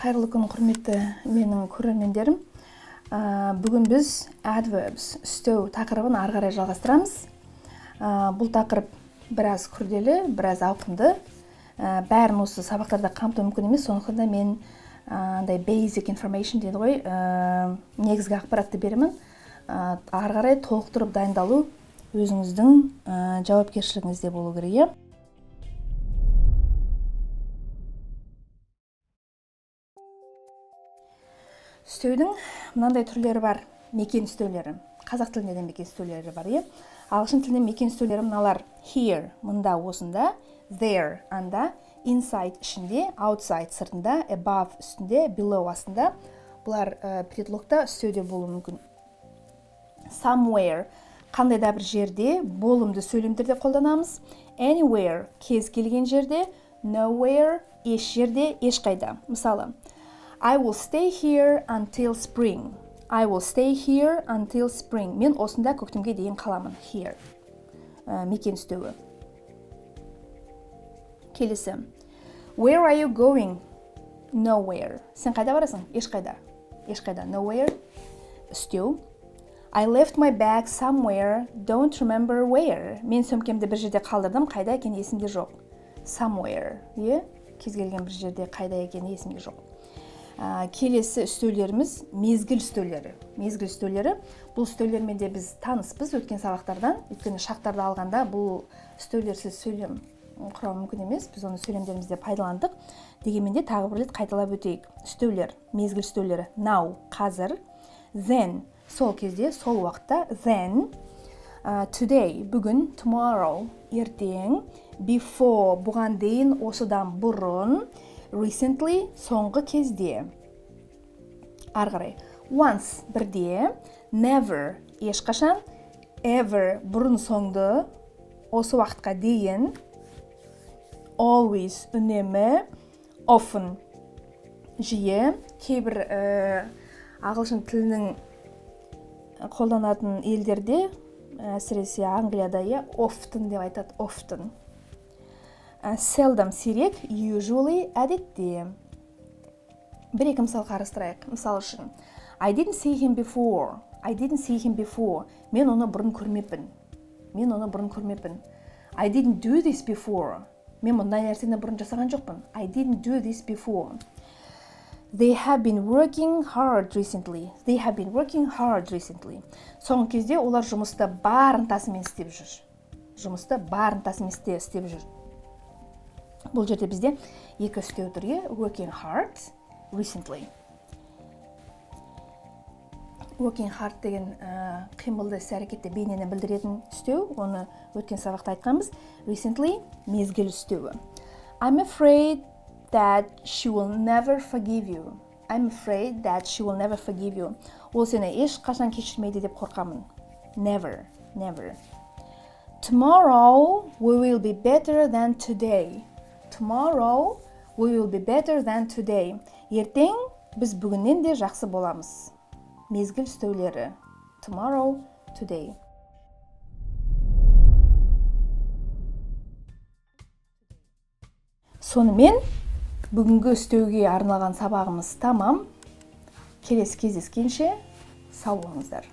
Қайырлы күн, құрметті менің көрермендерім. Бүгін біз adverbs, үстеу тақырыбын ары қарай жалғастырамыз. Бұл тақырып біраз күрделі, біраз ауқымды. Бәрін осы сабақтарда қамту мүмкін емес, сондықтан да мен basic information дейді ғой, негізгі ақпаратты беремін. Ары қарай толықтырып дайындалу өзіңіздің жауапкершілігіңізде болу керек. Үстеудің мынандай түрлері бар, мекен үстеулері. Қазақ тілінде де мекен үстеулері бар, ағылшын тілінде мекен үстеулері мыналар: here, мында, осында; there, анда; inside, ішінде; outside, сыртында; above, үстінде; below, астында. Бұлар предлогта үстеуде болуы мүмкін. Somewhere, қандай да бір жерде, болымды сөйлемдерде қолданамыз. Anywhere, кез келген жерде. Nowhere, еш жерде, ешқайда. Мысалы, I will stay here until spring. I will stay here until spring. Мен осында көктемге дейін қаламын. Here. Мекен үстеуі. Келесі. Where are you going? Nowhere. Сен қайда барасың? Ешқайда. Ешқайда. Nowhere. Үстеу. I left my bag somewhere. Don't remember where. Мен сөмкемді бір жерде қалдырдым. Қайда екен, есімде жоқ. Somewhere. Кез келген бір жерде қайда екен, есімде жоқ. Келесі үстеулеріміз мезгіл үстеулері. Мезгіл үстеулері. Бұл үстеулермен де біз таныспыз өткен сабақтардан. Өйткені шақтарды алғанда бұл үстеулерсіз сөйлем құрау мүмкін емес. Біз оны сөйлемдерімізде пайдаландық. Дегенмен де тағы бір рет қайталап өтейік. Үстеулер, мезгіл үстеулері. Now, қазір; then, сол кезде, сол уақытта; then, today, бүгін; tomorrow, ертең; before, бұған дейін, осыдан бұрын; recently, соңғы кезде. Ары қарай. Once, бірде; never, ешқашан; ever, бұрын соңды, осы уақытқа дейін; always, үнемі; often, жиі. Кейбір ағылшын тілінің қолданатын елдерде, әсіресе Англияда, often деп айтады, often. Seldom, сирек; usually, әдетте. Бір-екі мысал қарастырайық. Мысал үшін, I didn't see him before. I didn't see him before. Мен оны бұрын көрмеппін. Мен оны бұрын көрмеппін. I didn't do this before. Мен мұндай нәрсені бұрын жасаған жоқпын. I didn't do this before. They have been working hard recently. They have been working hard recently. Соңғы кезде олар жұмысты бар ынтасымен істеп жүр. Жұмысты бар ынтасымен істеп жүр. Бұл жерде бізде екі үстеу тұр, working hard, recently. Working hard деген қимылды іс-әрекетте бейнені білдіретін үстеу, оны өткен сабақта айтқанбыз. Recently, мезгіл үстеуі. I'm afraid that she will never forgive you. I'm afraid that she will never forgive you. Ол сені ешқашан кешірмейді деп қорқамын. Never, never. Tomorrow we will be better than today. Tomorrow we will be better than today. Ертең біз бүгіннен де жақсы боламыз. Мезгіл үстеулері. Tomorrow, today. Сонымен бүгінгі үстеуге арналған сабағымыз тамам. Келесі кездескенше сау болыңыздар.